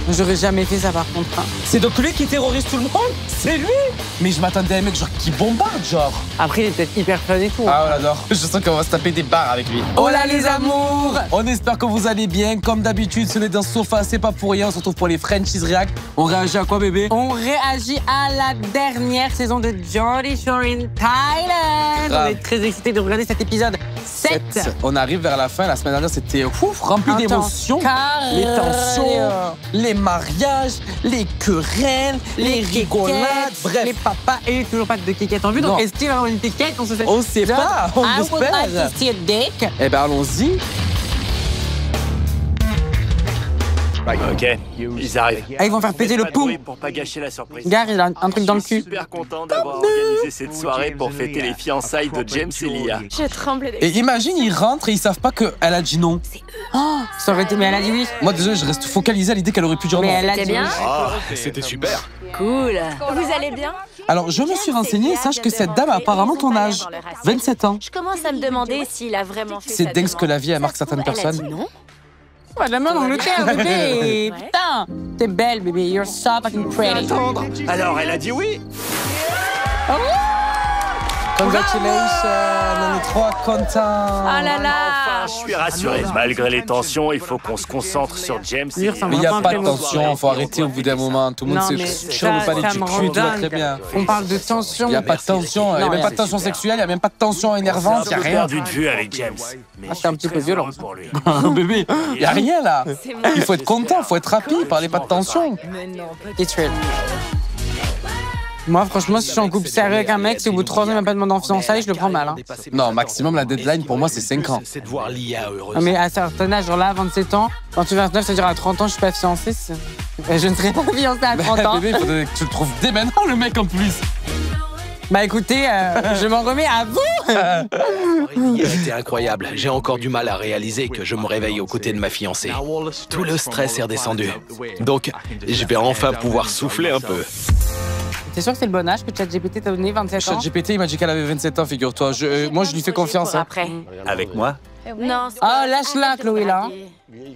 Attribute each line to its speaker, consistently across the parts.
Speaker 1: J'aurais jamais fait ça par contre.
Speaker 2: C'est donc lui qui terrorise tout le monde? C'est lui? Mais je m'attendais à un mec genre qui bombarde genre.
Speaker 1: Après, il est peut-être hyper fun et tout.
Speaker 2: Ah, on l'adore. Je sens qu'on va se taper des barres avec lui.
Speaker 1: Oh là les amours!
Speaker 2: On espère que vous allez bien. Comme d'habitude, si on est dans ce sofa, c'est pas pour rien. On se retrouve pour les Frenchies React. On réagit à quoi, bébé?
Speaker 1: On réagit à la dernière saison de Geordie Shore in Thailand.
Speaker 2: Grave.
Speaker 1: On est très excités de regarder cet épisode 7.
Speaker 2: On arrive vers la fin. La semaine dernière, c'était rempli
Speaker 1: Intense.
Speaker 2: d'émotions. Les tensions, les mariages, les querelles, les rigolades. Bref,
Speaker 1: les papas et toujours pas de kékette en vue.
Speaker 2: Non.
Speaker 1: Donc, est-ce qu'il va y avoir une kékette? On se fait.
Speaker 2: on sait pas. On
Speaker 1: I would like
Speaker 2: espère.
Speaker 1: to see a dick.
Speaker 2: Eh ben, allons-y.
Speaker 3: Ok, ils arrivent.
Speaker 1: Ah, ils vont faire péter le pouls.
Speaker 3: Pour pas gâcher la surprise.
Speaker 1: Gare, il a un truc dans le
Speaker 3: Je suis
Speaker 1: cul.
Speaker 3: super content d'avoir organisé cette soirée pour fêter les fiançailles de James et Lia.
Speaker 4: Je tremble.
Speaker 2: Et imagine, ils rentrent et ils savent pas qu'elle a dit non.
Speaker 1: Oh, ça aurait été. Mais elle a dit oui.
Speaker 2: Moi, désolé, je reste focalisé à l'idée qu'elle aurait pu dire
Speaker 1: Mais
Speaker 2: non.
Speaker 1: elle a
Speaker 4: C'était
Speaker 1: dit
Speaker 4: bien.
Speaker 1: oui.
Speaker 3: Ah, c'était super.
Speaker 4: Cool. Vous allez bien?
Speaker 2: Alors, je me suis renseigné, sache que cette dame a apparemment ton âge. 27 ans.
Speaker 4: Je commence à me demander s'il a vraiment fait
Speaker 2: C'est
Speaker 4: sa
Speaker 2: dingue ce que la vie, elle
Speaker 4: demande.
Speaker 2: marque
Speaker 4: Ça se
Speaker 2: certaines
Speaker 4: trouve, elle a
Speaker 2: personnes.
Speaker 4: dit non.
Speaker 1: Madame en Angleterre, bébé.
Speaker 4: Ouais.
Speaker 1: Putain, t'es belle, bébé. You're so fucking pretty.
Speaker 3: Alors, elle a dit oui.
Speaker 2: Congratulations, on est trop contents.
Speaker 4: Oh là là.
Speaker 3: Enfin, je suis rassuré. Malgré les tensions, il faut qu'on se concentre sur James.
Speaker 1: Lui ressemble
Speaker 2: Mais il n'y a
Speaker 1: vraiment
Speaker 2: pas de
Speaker 1: un peu
Speaker 2: tension, faut arrêter au bout d'un moment. Tout le monde
Speaker 1: Non,
Speaker 2: sait
Speaker 1: mais
Speaker 2: chill, on veut pas
Speaker 1: ça
Speaker 2: les
Speaker 1: me
Speaker 2: tuer,
Speaker 1: rend
Speaker 2: tout va très
Speaker 1: dingue.
Speaker 2: bien.
Speaker 1: On parle de tension.
Speaker 2: Il n'y a pas de tension, il n'y a
Speaker 1: Non,
Speaker 2: même
Speaker 1: y
Speaker 2: pas
Speaker 1: a-
Speaker 2: de tension sexuelle, il n'y a même pas de tension
Speaker 3: C'est
Speaker 2: énervante, il n'y a
Speaker 3: un peu
Speaker 2: rien.
Speaker 3: perdu de vue avec James. Mais
Speaker 1: c'est un
Speaker 3: je
Speaker 1: petit
Speaker 3: suis
Speaker 1: peu
Speaker 3: très
Speaker 1: violent.
Speaker 3: heureux pour lui.
Speaker 2: Bébé, il n'y a rien là. Il faut être content, il faut être happy, parlez pas de tension.
Speaker 1: It's real. Moi, franchement, si je suis en couple sérieux avec un mec, si au bout de 3 ans, il m'a pas demandé en fiançailles, je le prends mal. Hein.
Speaker 2: Non, maximum, la deadline pour moi, c'est 5 ans.
Speaker 5: C'est de voir Lia heureuse.
Speaker 1: Non, mais à un certain âge, genre là, à 27 ans, quand tu es 29, c'est-à-dire à 30 ans, je suis pas fiancée. Je ne serai pas fiancée à 30 ans.
Speaker 2: Bébé, il faudrait que tu le trouves dès maintenant, le mec en plus.
Speaker 1: Bah écoutez, je m'en remets à vous.
Speaker 5: Lia était incroyable. J'ai encore du mal à réaliser que je me réveille aux côtés de ma fiancée. Tout le stress est redescendu. Donc, je vais enfin pouvoir souffler un peu.
Speaker 1: T'es sûr que c'est le bon âge que ChatGPT t'a donné, 27 ans?
Speaker 2: ChatGPT, il m'a dit qu'elle avait 27 ans, figure-toi. Moi, je lui fais confiance. Hein.
Speaker 4: Après.
Speaker 3: Avec moi?
Speaker 4: Non.
Speaker 1: Ah, lâche-la, Chloé, là.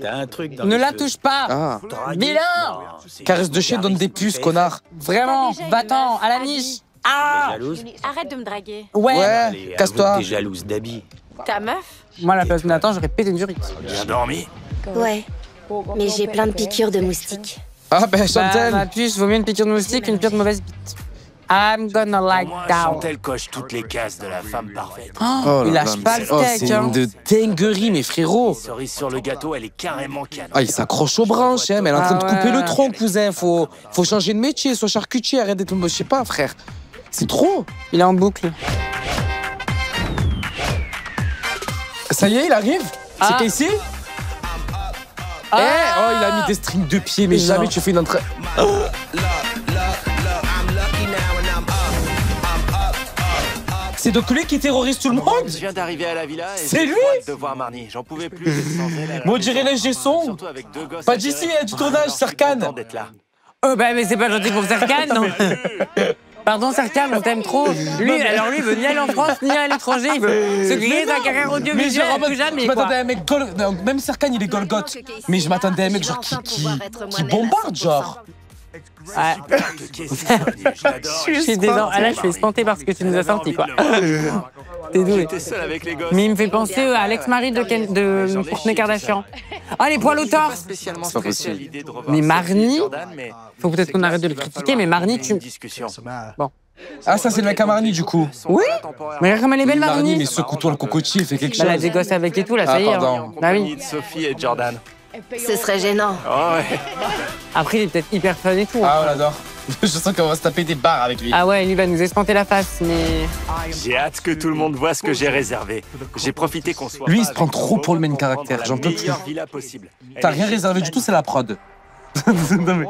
Speaker 5: T'as un truc dans
Speaker 1: Ne
Speaker 5: les
Speaker 1: la
Speaker 5: cheveux.
Speaker 1: touche pas.
Speaker 2: Ah.
Speaker 1: Vilain.
Speaker 2: Caresse de chien donne des puces, connard.
Speaker 1: Vraiment, va-t'en, à la niche. Ah.
Speaker 5: Jalouse?
Speaker 4: Arrête de me draguer.
Speaker 1: Ouais.
Speaker 2: Ouais, casse-toi.
Speaker 5: T'es jalouse d'Abby.
Speaker 4: Ta meuf?
Speaker 1: Moi, à la place de Nathan, j'aurais pété une durite.
Speaker 3: Bien dormi?
Speaker 6: Ouais, mais j'ai plein de piqûres de moustiques.
Speaker 2: Ah ben,
Speaker 1: Bah,
Speaker 2: Chantal.
Speaker 1: ma puce, vaut mieux une piqûre de moustique qu'une piqûre de mauvaise bite. I'm gonna
Speaker 3: Au
Speaker 1: like
Speaker 3: moins,
Speaker 1: that.
Speaker 3: Chantal coche toutes les cases de la femme parfaite.
Speaker 1: Oh, il lâche pas le steak,
Speaker 2: c'est
Speaker 1: hein.
Speaker 2: de dinguerie, mes frérots.
Speaker 3: Cerise sur le gâteau, elle est carrément canon.
Speaker 2: Ah, il s'accroche aux branches, hein, mais elle est en train de
Speaker 1: Ah
Speaker 2: couper
Speaker 1: ouais.
Speaker 2: le tronc, cousin. Faut changer de métier, sois charcutier, arrête d'être... Je sais pas, frère. C'est trop.
Speaker 1: Il est en boucle.
Speaker 2: Ça y est, il arrive.
Speaker 1: Ah.
Speaker 2: C'est Casey. Eh, oh, il a mis des strings de pied, mais
Speaker 1: Non.
Speaker 2: jamais tu fais une entrée. C'est donc lui qui terrorise tout le monde?
Speaker 3: Je viens d'arriver à la villa et
Speaker 2: C'est
Speaker 3: j'ai
Speaker 2: lui
Speaker 3: trop hâte de voir Marnie. J'en pouvais plus d'être sans elle. à la
Speaker 2: Moi, on
Speaker 3: maison.
Speaker 2: dirait les Gessons.
Speaker 3: Surtout avec deux gosses
Speaker 2: Pas
Speaker 3: à
Speaker 2: d'ici,
Speaker 3: gérer.
Speaker 2: hein, du tournage,
Speaker 3: Alors, je suis
Speaker 2: Serkan.
Speaker 3: content d'être là.
Speaker 1: Oh, bah, mais c'est pas gentil pour Serkan, non? Pardon, Serkan, on t'aime trop. Lui, alors lui, il veut ni aller en France, ni à l'étranger. Il veut se griller sa carrière
Speaker 2: Mais
Speaker 1: audiovisuelle
Speaker 2: genre, en
Speaker 1: à
Speaker 2: mode,
Speaker 1: tout jamais,
Speaker 2: je
Speaker 1: quoi.
Speaker 2: m'attendais à un mec non, même Serkan, il est Golgoth. Mais je m'attendais à un mec genre qui bombarde, genre.
Speaker 1: Ouais.
Speaker 3: Qu'est-ce que c'est venu, je l'adore.
Speaker 1: Je suis désolé. Ah, là, je suis espanté parce que tu nous as sorti, quoi. T'es doué.
Speaker 3: J'étais seul avec les gosses.
Speaker 1: Mais il me fait penser à l'ex-mari de Kourtney Kardashian. Ah, les poils au torse.
Speaker 3: Spécialement
Speaker 2: C'est pas
Speaker 3: stressé à
Speaker 2: possible.
Speaker 3: l'idée de revoir
Speaker 1: Mais
Speaker 3: Sophie et
Speaker 1: Marnie,
Speaker 3: Jordan, mais
Speaker 1: faut peut-être qu'on arrête de le critiquer, mais Marnie,
Speaker 3: une
Speaker 1: tu...
Speaker 3: discussion.
Speaker 2: Ah, ça, c'est le mec à Marnie, du coup.
Speaker 1: Oui. Mais regarde comme elle est belle,
Speaker 2: Marnie, mais
Speaker 1: Marnie.
Speaker 2: secoue-toi le cocotier, fais quelque
Speaker 1: Bah, elle a
Speaker 2: chose.
Speaker 1: des gosses avec et tout, là, ça
Speaker 2: Ah,
Speaker 1: y est.
Speaker 2: pardon.
Speaker 1: Hein. Bah oui.
Speaker 3: De Sophie et Jordan.
Speaker 6: Ce serait gênant.
Speaker 3: Oh ouais.
Speaker 1: Après, il est peut-être hyper fun et tout. hein.
Speaker 2: Ah, on l'adore. Je sens qu'on va se taper des barres avec lui.
Speaker 1: Ah ouais, lui va nous espanter la face, mais...
Speaker 3: J'ai hâte que tout le monde voit ce que j'ai réservé. J'ai profité qu'on soit.
Speaker 2: Lui,
Speaker 3: pas
Speaker 2: il se prend
Speaker 3: avec
Speaker 2: trop
Speaker 3: nous
Speaker 2: pour le main
Speaker 3: pour
Speaker 2: caractère,
Speaker 3: prendre
Speaker 2: j'en
Speaker 3: la
Speaker 2: peux plus.
Speaker 3: meilleure villa possible.
Speaker 2: T'as
Speaker 3: Elle
Speaker 2: rien
Speaker 3: est
Speaker 2: réservé du tout, c'est la prod. Non, mais-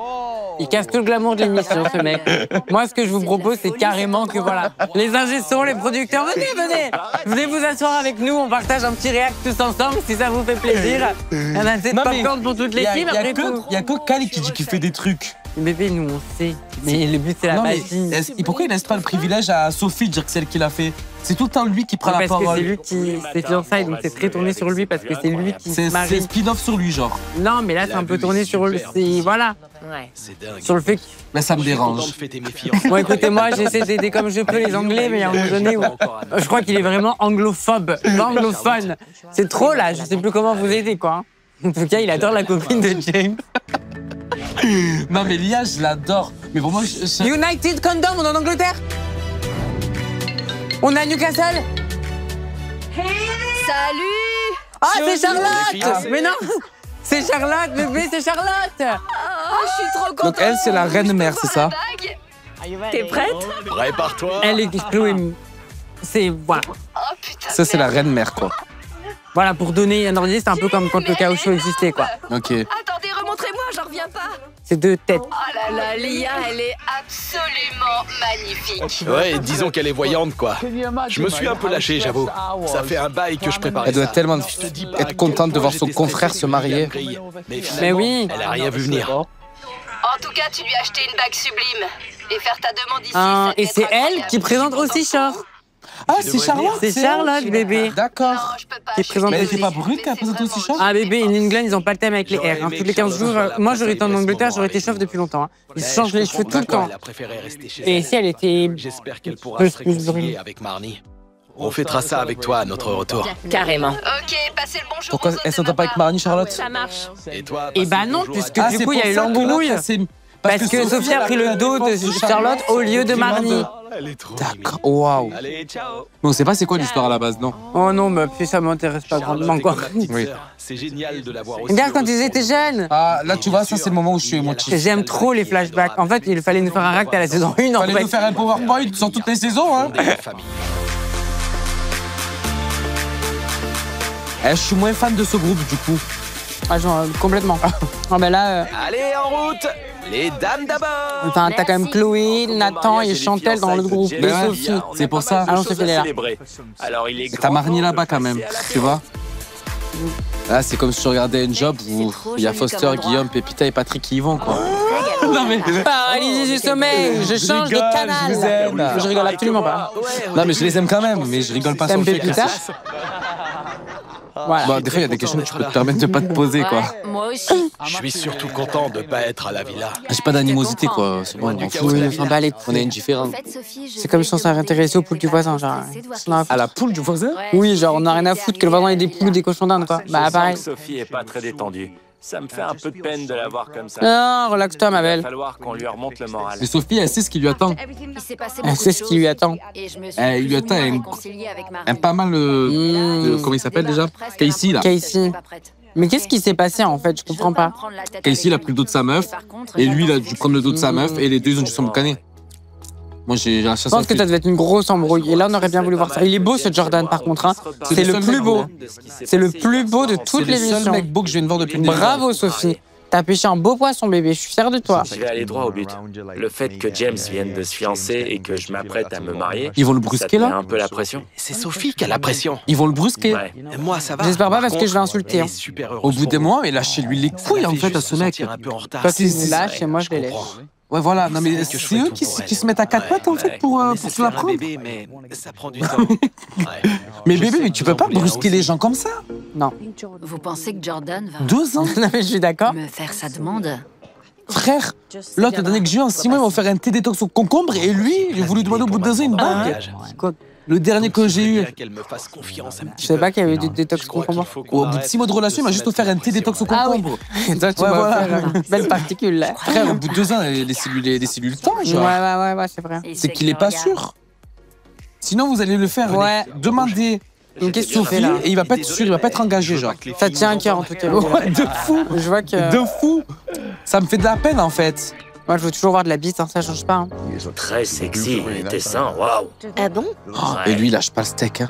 Speaker 1: Il casse tout le glamour de l'émission, ce mec. Moi, ce que je vous propose, c'est carrément que, voilà, les ingé sons, les producteurs, venez. Venez vous asseoir avec nous, on partage un petit réact tous ensemble, si ça vous fait plaisir. Il y en a assez de
Speaker 2: Non, mais
Speaker 1: popcorn pour toute
Speaker 2: y a-
Speaker 1: l'équipe.
Speaker 2: y a
Speaker 1: Après,
Speaker 2: que- y a que Kali qui dit qu'il fait des trucs.
Speaker 1: Bébé, nous, on sait. Mais le but, c'est la
Speaker 2: Non, mais
Speaker 1: magie.
Speaker 2: pourquoi il laisse pas le privilège à Sophie de dire que c'est elle qui l'a fait? C'est tout le temps lui qui prend la
Speaker 1: Parce que c'est
Speaker 2: parole.
Speaker 1: lui qui... C'est fiançailles, donc c'est très tourné sur lui parce que c'est lui qui se
Speaker 2: C'est
Speaker 1: marie.
Speaker 2: spin-off sur lui, genre.
Speaker 1: Non, mais là, c'est un peu tourné sur le... Voilà.
Speaker 4: Ouais.
Speaker 5: C'est dingue.
Speaker 1: Sur le fait que...
Speaker 2: Mais ça me
Speaker 5: Je suis content
Speaker 2: dérange.
Speaker 5: de fêter mes fiançailles.
Speaker 1: Bon, écoutez, moi, j'essaie d'aider comme je peux les Anglais, mais à un moment donné, je crois qu'il est vraiment anglophobe, pas anglophone. C'est trop, là. Je sais plus comment vous aider, quoi. En tout cas, il adore la copine de James.
Speaker 2: Non, mais Lia, je l'adore. Mais pour moi,
Speaker 1: United Kingdom, on est en Angleterre. On est à Newcastle.
Speaker 4: Salut!
Speaker 1: Ah, c'est Charlotte.
Speaker 5: fiancés.
Speaker 1: Mais non, c'est Charlotte, bébé, c'est Charlotte.
Speaker 4: Oh, je suis trop contente!
Speaker 2: Donc elle, c'est la reine-mère, c'est ça?
Speaker 4: T'es prête?
Speaker 5: Prépare-toi.
Speaker 1: Elle est Chloé. C'est... Voilà.
Speaker 2: Ça, c'est la reine-mère, quoi.
Speaker 1: Voilà, pour donner un ordre d'idée, c'est un peu comme quand le chaos show existait, quoi.
Speaker 2: Ok.
Speaker 4: Attendez, remontrez-moi, j'en reviens pas!
Speaker 1: C'est deux têtes.
Speaker 4: Oh là là, Lia, elle est absolument magnifique!
Speaker 5: Ouais, disons qu'elle est voyante, quoi. Je me suis un peu lâché, j'avoue. Ça fait un bail que je préparais
Speaker 2: Elle doit
Speaker 5: ça.
Speaker 2: tellement
Speaker 5: Je te dis pas
Speaker 2: être
Speaker 5: à
Speaker 2: contente
Speaker 5: quel
Speaker 2: de
Speaker 5: point
Speaker 2: voir son
Speaker 5: j'étais
Speaker 2: confrère
Speaker 5: stressé
Speaker 2: se marier.
Speaker 5: quand j'ai appris. Mais finalement,
Speaker 1: Mais oui.
Speaker 5: elle a rien vu venir.
Speaker 4: En tout cas, tu lui as acheté une bague sublime. Et faire ta demande ici,
Speaker 1: Ah,
Speaker 4: ça
Speaker 1: et
Speaker 4: devait
Speaker 1: c'est
Speaker 4: être
Speaker 1: elle
Speaker 4: incroyable.
Speaker 1: qui présente aussi Shore.
Speaker 2: Ah, c'est Charlotte?
Speaker 1: C'est Charlotte, bébé.
Speaker 2: D'accord.
Speaker 4: Non, je peux pas.
Speaker 1: Qui
Speaker 4: je suis
Speaker 1: présente-
Speaker 2: Mais elle
Speaker 4: désolée,
Speaker 2: était pas brune
Speaker 4: mais
Speaker 2: qu'elle
Speaker 4: c'est
Speaker 2: présente aussi
Speaker 4: vraiment
Speaker 2: Shore?
Speaker 1: Ah, bébé, in England, ils ont pas le thème avec les
Speaker 5: J'aurais
Speaker 1: R. Hein.
Speaker 5: aimé
Speaker 1: Tous les
Speaker 5: que
Speaker 1: 15
Speaker 5: Charlotte
Speaker 1: jours,
Speaker 5: soit là
Speaker 1: moi
Speaker 5: pour
Speaker 1: j'aurais été en
Speaker 5: célébrer ce
Speaker 1: Angleterre, j'aurais été
Speaker 5: moment
Speaker 1: chauve
Speaker 5: avec
Speaker 1: depuis longtemps. Hein. Ils
Speaker 5: Ouais,
Speaker 1: se changent
Speaker 5: je
Speaker 1: les cheveux
Speaker 5: comprends
Speaker 1: tout le
Speaker 5: pourquoi
Speaker 1: temps.
Speaker 5: elle a préféré rester chez
Speaker 1: Et
Speaker 5: elle.
Speaker 1: ici, elle était...
Speaker 5: J'espère qu'elle pourra
Speaker 1: Plus
Speaker 5: se
Speaker 1: brune.
Speaker 5: réconcilier avec Marnie. On fêtera ça avec toi à notre retour.
Speaker 4: Carrément. Ok, passez le bonjour.
Speaker 2: Pourquoi elle s'entend pas avec Marnie, Charlotte?
Speaker 4: Ça marche.
Speaker 5: Et toi,
Speaker 1: Eh
Speaker 5: passe
Speaker 1: bah
Speaker 5: le
Speaker 1: non,
Speaker 5: bonjour à
Speaker 1: puisque
Speaker 5: ta-
Speaker 1: du coup, il y a eu l'embrouille. Parce que Sophie a pris le dos de Charlotte au lieu de Marnie.
Speaker 5: Elle est trop
Speaker 2: D'accord. Waouh.
Speaker 5: Allez, ciao.
Speaker 2: Mais on sait pas c'est quoi l'histoire à la base, non?
Speaker 1: Oh non, mais puis ça m'intéresse pas
Speaker 5: Charlotte
Speaker 1: grandement,
Speaker 5: est
Speaker 1: quoi.
Speaker 5: comme ma petite
Speaker 2: Oui.
Speaker 5: sœur. C'est génial de la voir aussi.
Speaker 1: Regarde quand ils
Speaker 5: heureuse
Speaker 1: étaient
Speaker 5: pour
Speaker 1: jeunes.
Speaker 2: Ah, là, tu vois, ça, c'est le moment où je suis émotif.
Speaker 1: J'aime trop les flashbacks. En fait, il fallait nous faire un ract à la saison 1, en
Speaker 2: Fallait
Speaker 1: fait.
Speaker 2: nous faire un PowerPoint sur toutes les saisons, hein?
Speaker 5: fonder une famille.
Speaker 2: Eh, je suis moins fan de ce groupe, du coup.
Speaker 1: Ah, genre, complètement. Ah, ben là...
Speaker 5: Allez, en route. Les dames d'abord.
Speaker 1: Enfin, t'as quand même Chloé, Nathan et Chantel dans le groupe. Et
Speaker 2: Ouais.
Speaker 1: Sophie.
Speaker 2: C'est pour ça.
Speaker 1: Allons, Sophie, elle est là.
Speaker 3: Alors il est
Speaker 2: T'as Marnie là-bas quand même, tu vois? Là, c'est comme si tu regardais un job où il y a Foster, Guillaume, Pépita et Patrick qui y vont, quoi. Non, mais...
Speaker 1: Paralysie du sommeil, je change de
Speaker 2: rigole,
Speaker 1: canal.
Speaker 2: je vous aime.
Speaker 1: Je rigole absolument pas.
Speaker 2: Non, mais je les aime quand même, mais je rigole pas sur
Speaker 1: T'aimes
Speaker 2: le fait que...
Speaker 1: Pépita? Voilà.
Speaker 2: Bon, des fois, il y a des questions que tu peux te permettre de pas te poser, quoi.
Speaker 4: Moi aussi.
Speaker 5: Je suis surtout content de pas être à la villa.
Speaker 2: J'ai pas d'animosité, quoi. C'est bon, on s'en fout.
Speaker 1: Oui, on s'en bat les
Speaker 2: On est indifférents.
Speaker 1: C'est comme si on s'était intéressé aux poules du voisin, genre.
Speaker 2: À la poule du voisin?
Speaker 1: Oui, genre, on n'a rien à foutre que le voisin ait des poules ou des cochons d'Inde, quoi.
Speaker 3: Je
Speaker 1: Bah,
Speaker 3: sens
Speaker 1: pareil.
Speaker 3: que Sophie est pas très détendue. Ça me fait un peu de peine de la voir comme ça.
Speaker 1: Non, relaxe-toi, ma
Speaker 3: Il va
Speaker 1: belle.
Speaker 3: falloir qu'on lui remonte le moral.
Speaker 2: Mais Sophie, elle sait ce qui lui attend.
Speaker 4: Il s'est passé
Speaker 1: Elle
Speaker 4: beaucoup
Speaker 1: sait
Speaker 4: de
Speaker 1: ce qui lui
Speaker 4: choses.
Speaker 1: attend.
Speaker 4: Et je me suis
Speaker 2: Il lui attend
Speaker 4: plus ou moins
Speaker 2: un-
Speaker 4: réconciliée avec Marnie.
Speaker 2: Elle a pas mal comment il s'appelle déjà? Casey, là.
Speaker 1: Casey. Mais qu'est-ce qui s'est passé, en fait? Je comprends pas.
Speaker 2: Casey, il a pris le dos de sa meuf, et lui, il a dû prendre le dos de sa meuf, et les deux, ils ont dû s'emboucaner. Moi, j'ai la
Speaker 1: Je
Speaker 2: chasse
Speaker 1: pense que ça devait être une grosse embrouille. Et là, on aurait bien voulu voir ça. Il est beau, ce Jordan, par contre. Hein. C'est le plus beau. C'est le plus beau de
Speaker 2: C'est
Speaker 1: toutes
Speaker 2: le
Speaker 1: les
Speaker 2: seul
Speaker 1: émissions.
Speaker 2: mec beau que je viens de voir depuis le début.
Speaker 1: Bravo, Sophie. T'as pêché un beau poisson, bébé. Je suis fière de toi.
Speaker 3: Je vais aller droit au but. Le fait que James vienne de se fiancer et que je m'apprête à me marier,
Speaker 2: Ils vont le
Speaker 3: ça te
Speaker 2: brusquer,
Speaker 3: met
Speaker 2: là?
Speaker 3: un peu la pression.
Speaker 5: C'est Sophie qui a la pression.
Speaker 2: Ils vont le brusquer.
Speaker 3: Ouais.
Speaker 5: Moi, ça va.
Speaker 1: J'espère pas
Speaker 5: Par
Speaker 1: parce que
Speaker 5: contre,
Speaker 1: je vais insulter,
Speaker 5: elle
Speaker 1: hein.
Speaker 5: est super heureuse
Speaker 2: Au bout
Speaker 5: pour
Speaker 2: des
Speaker 5: moi.
Speaker 2: mois, mais lâchez-lui les
Speaker 5: Ça
Speaker 2: couilles,
Speaker 5: la
Speaker 2: en
Speaker 5: fait
Speaker 2: fait, à
Speaker 5: juste
Speaker 2: ce
Speaker 5: se
Speaker 2: mec.
Speaker 5: sentir un peu en retard.
Speaker 1: Toi, tu
Speaker 2: c'est-
Speaker 1: me lâches et moi, je les lèche.
Speaker 5: comprends.
Speaker 2: Ouais, voilà. Non, mais
Speaker 5: que je
Speaker 2: c'est
Speaker 5: ferais
Speaker 2: eux
Speaker 5: tout pour
Speaker 2: qui
Speaker 5: elle.
Speaker 2: se mettent à quatre pattes, en fait, pour
Speaker 5: On
Speaker 2: se
Speaker 5: essaie
Speaker 2: la
Speaker 5: de faire un
Speaker 2: prendre.
Speaker 5: bébé, mais ça prend du temps. Ouais.
Speaker 2: Mais
Speaker 5: Je
Speaker 2: bébé,
Speaker 5: sais
Speaker 2: mais
Speaker 5: que
Speaker 2: tu
Speaker 5: vous
Speaker 2: peux pas
Speaker 5: en voulez un
Speaker 2: brusquer les
Speaker 5: aussi.
Speaker 2: gens comme ça.
Speaker 1: Non.
Speaker 4: Vous pensez que Jordan va
Speaker 2: 2 ans,
Speaker 1: Non, mais je suis d'accord.
Speaker 4: me faire sa demande?
Speaker 2: frère. L'autre, le dernier que j'ai eu en 6 mois, ils vont faire un thé détox au concombre, et lui, j'ai voulu demander au bout de 2 ans une bague.
Speaker 1: Quoi?
Speaker 2: Le dernier que j'ai eu.
Speaker 5: Qu'elle me fasse confiance un petit
Speaker 1: Je sais
Speaker 5: peu.
Speaker 1: pas qu'il y avait du détox
Speaker 5: Je crois
Speaker 1: concombre.
Speaker 5: qu'il faut qu'on
Speaker 2: Au bout de
Speaker 5: arrête
Speaker 2: 6 mois de relation, il m'a juste offert un thé détox au
Speaker 1: Ah oui.
Speaker 2: concombre.
Speaker 1: Et toi, tu
Speaker 2: Ouais,
Speaker 1: vas
Speaker 2: voilà.
Speaker 1: faire une belle particule, là.
Speaker 2: Frère, au bout de 2 ans, les cellules tombent,
Speaker 1: Ouais,
Speaker 2: genre.
Speaker 1: ouais, c'est vrai.
Speaker 2: C'est qu'il est pas sûr. Sinon, vous allez le faire.
Speaker 1: Ouais.
Speaker 2: Demandez
Speaker 1: Mais qu'est-ce que tu
Speaker 2: Sophie,
Speaker 1: fais, là?
Speaker 2: et il va pas être sûr, il va pas être engagé, genre.
Speaker 1: Ça tient à cœur, en tout cas.
Speaker 2: Ouais, de fou.
Speaker 1: Je vois que...
Speaker 2: De fou. Ça me fait de la peine, en fait.
Speaker 1: Moi, je veux toujours voir de la bite, hein, ça change pas. Hein.
Speaker 3: Très sexy, tes seins, waouh.
Speaker 6: Ah bon?
Speaker 2: Oh, et lui, il lâche pas le steak, hein.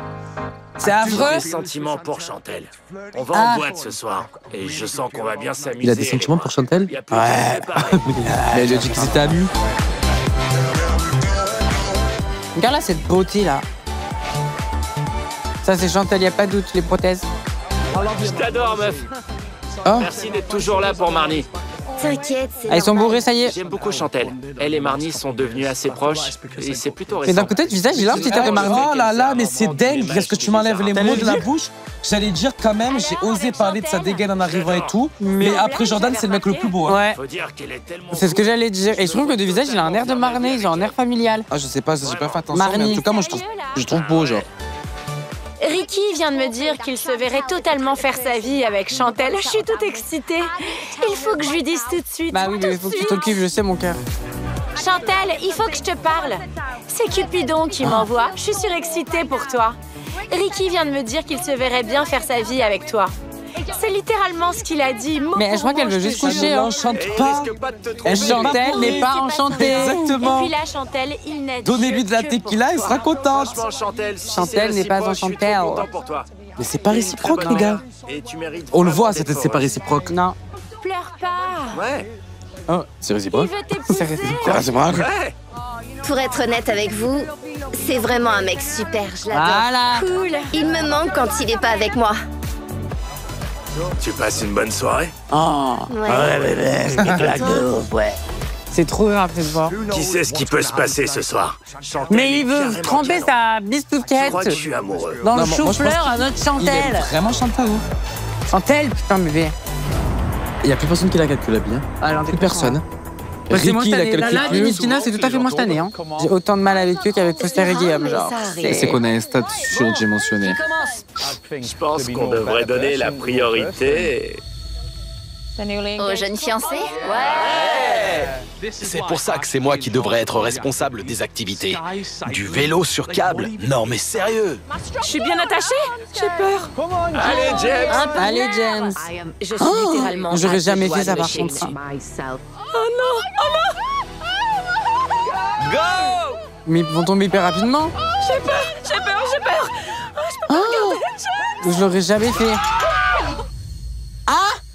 Speaker 1: C'est
Speaker 3: Toujours
Speaker 1: affreux.
Speaker 3: des sentiments pour Chantel. On va
Speaker 1: Ah.
Speaker 3: en boîte ce soir et je sens qu'on va bien s'amuser.
Speaker 2: Il a des
Speaker 3: elle et
Speaker 2: sentiments
Speaker 3: moi.
Speaker 2: pour Chantel?
Speaker 3: Il y a plus qu'à se préparer.
Speaker 2: Mais elle lui a dit qu'ils étaient amis.
Speaker 1: Regarde là, cette beauté, là. Ça, c'est Chantal, y a pas de doute, les prothèses.
Speaker 3: Je t'adore, meuf.
Speaker 2: Oh.
Speaker 3: Merci d'être toujours là pour Marnie.
Speaker 6: T'inquiète, c'est
Speaker 1: Ils sont
Speaker 6: normal.
Speaker 1: bourrés, ça y est.
Speaker 3: J'aime beaucoup Chantel. Elle et Marnie sont devenus assez proches et c'est plutôt
Speaker 1: Mais
Speaker 3: récent.
Speaker 1: d'un côté du visage, il a un petit air de Marnie.
Speaker 2: Oh là là, mais c'est dingue. Qu'est-ce que tu m'enlèves les mots de la bouche? J'allais dire quand même, j'ai osé parler de sa dégaine en arrivant et tout. Mais après Jordan, c'est le mec le plus beau. Hein.
Speaker 1: Ouais,
Speaker 3: Faut dire qu'elle est tellement...
Speaker 1: c'est ce que j'allais dire. Et je trouve que de visage, il a un air de Marnie, il a un air familial.
Speaker 2: Ah, je sais pas, j'ai pas fait attention. Mais
Speaker 1: Marnie.
Speaker 2: en tout cas, moi, je trouve beau, genre.
Speaker 7: Ricky vient de me dire qu'il se verrait totalement faire sa vie avec Chantel. Je suis toute excitée. Il faut que je lui dise tout de suite.
Speaker 1: Bah oui, mais il faut que tu t'occupes, je sais, mon cœur.
Speaker 7: Chantel, il faut que je te parle. C'est Cupidon qui m'envoie. Je suis surexcitée pour toi. Ricky vient de me dire qu'il se verrait bien faire sa vie avec toi. C'est littéralement ce qu'il a dit. mot
Speaker 1: Mais je
Speaker 7: pour
Speaker 1: crois qu'elle
Speaker 7: mot,
Speaker 1: veut
Speaker 7: je te
Speaker 1: juste
Speaker 7: jure.
Speaker 1: coucher, hein.
Speaker 2: Enchante
Speaker 3: Et
Speaker 2: pas.
Speaker 3: risque pas de te tromper.
Speaker 1: Chantel n'est pas enchantée.
Speaker 2: Exactement.
Speaker 7: Et puis là, Chantel, il n'a
Speaker 2: Donnez-lui de la
Speaker 7: que pour
Speaker 2: tequila, elle
Speaker 7: toi.
Speaker 2: sera contente.
Speaker 3: Franchement, Chantel, si
Speaker 1: Chantel
Speaker 3: c'est
Speaker 1: n'est pas
Speaker 3: réciproque, je suis
Speaker 1: enchantée.
Speaker 3: trop content pour toi.
Speaker 2: Mais c'est pas réciproque, les gars.
Speaker 3: Et tu mérites
Speaker 2: On le
Speaker 3: vraiment
Speaker 2: voit,
Speaker 3: des
Speaker 2: c'est
Speaker 3: efforts.
Speaker 2: pas réciproque.
Speaker 1: Non.
Speaker 7: Pleure pas.
Speaker 3: Ouais,
Speaker 2: Oh, c'est
Speaker 7: Il
Speaker 2: réciproque.
Speaker 7: veut
Speaker 1: C'est
Speaker 7: t'épouser.
Speaker 1: réciproque.
Speaker 2: C'est réciproque.
Speaker 3: ouais.
Speaker 6: Pour être honnête avec vous, c'est vraiment un mec super, je l'adore.
Speaker 1: Voilà.
Speaker 7: Cool.
Speaker 6: Il me manque quand il est pas avec moi.
Speaker 3: Tu passes une bonne soirée?
Speaker 1: Oh,
Speaker 6: Ouais.
Speaker 1: c'est trop grave cette voix.
Speaker 3: Qui sait ce qui peut se passer ce soir? Chantel
Speaker 1: Mais
Speaker 3: est
Speaker 1: il veut
Speaker 3: carrément
Speaker 1: tremper
Speaker 3: canon.
Speaker 1: sa
Speaker 3: Je
Speaker 1: bisouquette
Speaker 3: crois que je suis amoureux.
Speaker 1: dans le
Speaker 2: Non, moi, je pense
Speaker 1: chou-fleur à notre
Speaker 2: Il est
Speaker 1: Chantel.
Speaker 2: vraiment Chantal.
Speaker 1: Chantel, putain, bébé.
Speaker 2: Il y a plus personne qui la calcule bien.
Speaker 1: Alors,
Speaker 2: Plus personne.
Speaker 1: Bah, c'est moi
Speaker 2: Ricky,
Speaker 1: cette
Speaker 2: la
Speaker 1: année. Là,
Speaker 2: calcule
Speaker 1: les
Speaker 2: plus.
Speaker 1: Miskina, c'est tout à fait moi cette année. Hein. J'ai autant de mal avec eux qu'avec Foster et Guillaume. Genre.
Speaker 2: C'est qu'on a un stade sûr, j'ai mentionné.
Speaker 3: Je pense qu'on devrait donner la priorité.
Speaker 4: Aux jeunes fiancés?
Speaker 5: C'est pour ça que c'est moi qui devrais être responsable des activités. Du vélo sur câble? Non mais sérieux!
Speaker 7: Je suis bien attachée. J'ai peur.
Speaker 3: Allez, James!
Speaker 1: Allez, James.
Speaker 4: Je suis
Speaker 1: Oh,
Speaker 4: littéralement.
Speaker 1: j'aurais jamais fait ça, par contre. Mais ils vont tomber hyper rapidement.
Speaker 7: J'ai peur.
Speaker 1: Je l'aurais jamais fait.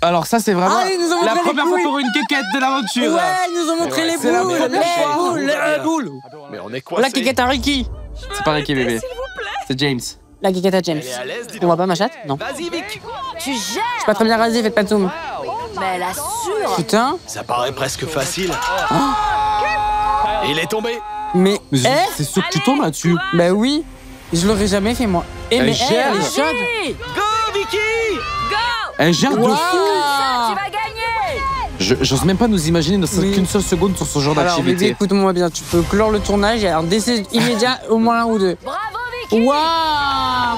Speaker 2: Alors ça, c'est vraiment
Speaker 1: Ah, ils nous ont
Speaker 2: la
Speaker 1: montré les
Speaker 2: première fois
Speaker 1: couilles.
Speaker 2: pour une quéquette de l'aventure.
Speaker 1: Ouais, ils nous ont montré les
Speaker 2: C'est la
Speaker 1: boules.
Speaker 2: première fois.
Speaker 1: Les boules.
Speaker 5: Mais on est
Speaker 1: La
Speaker 5: coincés.
Speaker 1: kékette à Ricky.
Speaker 2: C'est pas Ricky, bébé. C'est James.
Speaker 1: La kékette à James.
Speaker 5: Elle est à l'aise, dis
Speaker 1: On
Speaker 5: donc.
Speaker 1: voit pas ma chatte? Non.
Speaker 5: Vas-y Vic!
Speaker 4: Tu gères!
Speaker 1: Je suis pas très bien rasée, faites pas de zoom.
Speaker 4: Mais elle assure!
Speaker 1: Putain.
Speaker 5: Ça paraît presque facile. Il est tombé!
Speaker 1: Mais.
Speaker 2: Mais
Speaker 1: Eh
Speaker 2: c'est sûr que tu tombes là-dessus.
Speaker 1: Bah oui. Je l'aurais jamais fait, moi. Et
Speaker 2: Elle
Speaker 1: mais
Speaker 2: gère.
Speaker 1: elle est chaude.
Speaker 5: Go Vicky!
Speaker 2: Un gère de fou.
Speaker 1: Waouh.
Speaker 2: J'ose même pas nous imaginer ne serait
Speaker 1: Oui.
Speaker 2: qu'une seule seconde sur ce genre
Speaker 1: Alors, bébé,
Speaker 2: d'activité.
Speaker 1: écoute-moi bien. Tu peux clore le tournage et un décès immédiat, au moins un ou deux.
Speaker 4: Bravo, Vicky!
Speaker 1: Waouh.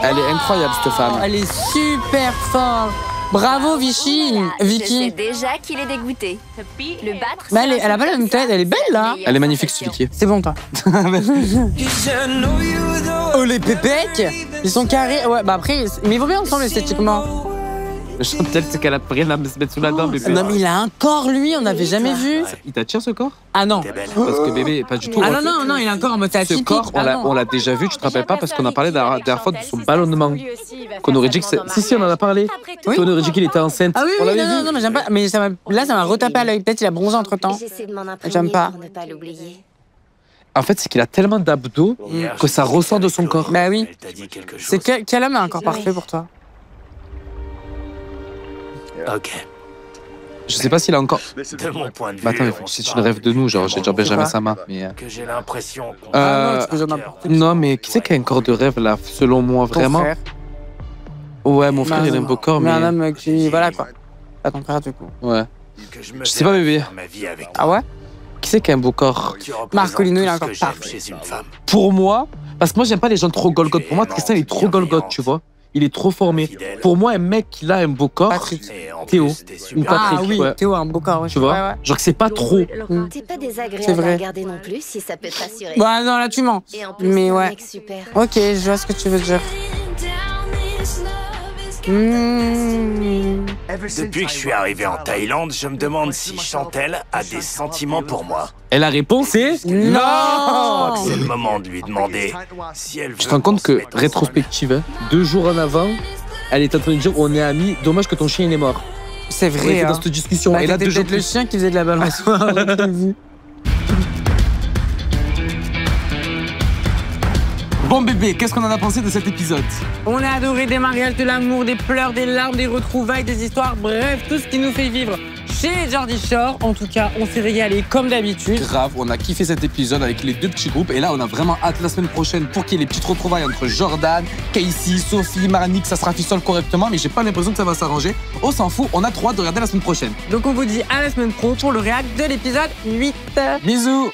Speaker 2: Elle est incroyable, cette femme.
Speaker 1: Elle est super forte. Bravo, Vichy.
Speaker 4: Je sais
Speaker 1: Vicky.
Speaker 4: déjà qu'il est dégoûté. Le battre.
Speaker 1: Bah, elle a pas la même tête. Elle est belle, là.
Speaker 2: Elle est magnifique, ce Vicky.
Speaker 1: C'est bon, toi. Oh, les pépecs. Ils sont carrés. Ouais, bah après, mais ils vont bien ensemble esthétiquement.
Speaker 2: Chantal, c'est qu'elle a pris rien à se mettre sous la dent, bébé.
Speaker 1: Non, mais il a un corps, lui, on n'avait jamais vu.
Speaker 2: Il t'attire ce corps?
Speaker 1: Ah non.
Speaker 2: Parce que bébé, pas du tout.
Speaker 1: Ah non, non, non, il a un corps en mode
Speaker 2: Ce
Speaker 1: atypique.
Speaker 2: corps,
Speaker 1: Ah non.
Speaker 2: on l'a déjà vu, tu te rappelles pas, parce qu'on a parlé la dernière fois de son ballonnement. Qu'on aurait dit que c'est. Si, on en a parlé.
Speaker 1: Oui.
Speaker 2: On aurait dit qu'il était enceinte.
Speaker 1: Ah oui,
Speaker 2: On
Speaker 1: oui,
Speaker 2: l'avait
Speaker 1: non, non,
Speaker 2: vu.
Speaker 1: non, mais j'aime pas. Mais là, ça m'a retapé à l'œil. Peut-être il a bronzé entre temps.
Speaker 6: J'essaie de m'en imprégner
Speaker 1: J'aime pas.
Speaker 6: pour ne pas l'oublier.
Speaker 2: En fait, c'est qu'il a tellement d'abdos que ça ressort de son corps.
Speaker 1: Bah oui.
Speaker 3: Elle t'a dit quelque chose.
Speaker 1: C'est quel homme a un corps parfait pour toi?
Speaker 3: Ok.
Speaker 2: Je sais pas s'il a encore.
Speaker 3: De mon point de vue,
Speaker 2: Bah attends,
Speaker 3: on
Speaker 2: c'est
Speaker 3: sera
Speaker 2: une rêve de nous, genre j'ai déjà Benjamin
Speaker 1: pas.
Speaker 2: Sama. Mais,
Speaker 3: que j'ai l'impression qu'on...
Speaker 1: Ah non, tu peux dire n'importe qui.
Speaker 2: non, mais qui c'est qui a un corps de rêve là, selon moi,
Speaker 1: Ton
Speaker 2: vraiment?
Speaker 1: frère.
Speaker 2: Ouais, mon frère,
Speaker 1: Non,
Speaker 2: il a un
Speaker 1: non,
Speaker 2: beau corps,
Speaker 1: mais
Speaker 2: mais.
Speaker 1: un homme qui. Voilà quoi. Pas ton frère du coup.
Speaker 2: Ouais.
Speaker 3: que je me
Speaker 2: Je sais pas, bébé.
Speaker 3: faire ma vie avec
Speaker 1: Ah ouais?
Speaker 2: Qui c'est qui a un beau corps?
Speaker 3: Tu représentes
Speaker 1: Marcolino, il a
Speaker 3: tout
Speaker 1: un corps
Speaker 3: ce que j'aime
Speaker 1: parfait.
Speaker 3: chez une femme.
Speaker 2: Pour moi, parce que moi j'aime pas les gens trop Golgoth. Pour moi, Tristan il est trop Golgoth, tu vois. Il est trop formé. Pour moi, un mec qui a un beau corps,
Speaker 1: Patrick.
Speaker 3: Et en
Speaker 2: Théo.
Speaker 3: plus, t'es
Speaker 2: Ou
Speaker 3: super.
Speaker 2: Patrick,
Speaker 1: Ah oui,
Speaker 2: ouais.
Speaker 1: Théo a un beau corps. Ouais.
Speaker 2: tu vois,
Speaker 1: Ouais, ouais.
Speaker 2: genre que c'est pas trop.
Speaker 6: T'es pas
Speaker 1: C'est
Speaker 6: désagréable
Speaker 1: vrai.
Speaker 6: à regarder non plus si ça peut te rassurer.
Speaker 1: Bah non, là tu mens.
Speaker 6: Et en plus,
Speaker 1: Mais
Speaker 6: t'es un
Speaker 1: ouais.
Speaker 6: mec super.
Speaker 1: Ok, je vois ce que tu veux dire.
Speaker 3: Depuis que je suis arrivé en Thaïlande, je me demande si Chantel a des sentiments pour moi.
Speaker 2: Et la réponse est
Speaker 1: Non.
Speaker 3: C'est le moment de lui demander si elle veut.
Speaker 2: Tu te rends compte
Speaker 3: qu'on se
Speaker 2: que,
Speaker 3: mette ensemble.
Speaker 2: rétrospective, hein, 2 jours en avant, elle est en train de dire on est amis, dommage que ton chien il est mort.
Speaker 1: C'est
Speaker 2: On était
Speaker 1: vrai.
Speaker 2: dans
Speaker 1: Hein.
Speaker 2: cette discussion.
Speaker 1: Bah,
Speaker 2: et là,
Speaker 1: c'était
Speaker 2: 2 jours
Speaker 1: peut-être le
Speaker 2: plus.
Speaker 1: chien qui faisait de la balançoire.
Speaker 2: Bon bébé, qu'est-ce qu'on en a pensé de cet épisode?
Speaker 1: On a adoré des mariages, de l'amour, des pleurs, des larmes, des retrouvailles, des histoires, bref, tout ce qui nous fait vivre chez les Geordie Shore. En tout cas, on s'est régalé comme d'habitude.
Speaker 2: Grave, on a kiffé cet épisode avec les 2 petits groupes. Et là, on a vraiment hâte la semaine prochaine pour qu'il y ait les petites retrouvailles entre Jordan, Casey, Sophie, Marnik. Ça sera fissole correctement, mais j'ai pas l'impression que ça va s'arranger. On s'en fout, on a trop hâte de regarder la semaine prochaine.
Speaker 1: Donc on vous dit à la semaine pro pour le réact de l'épisode 8.
Speaker 2: Bisous.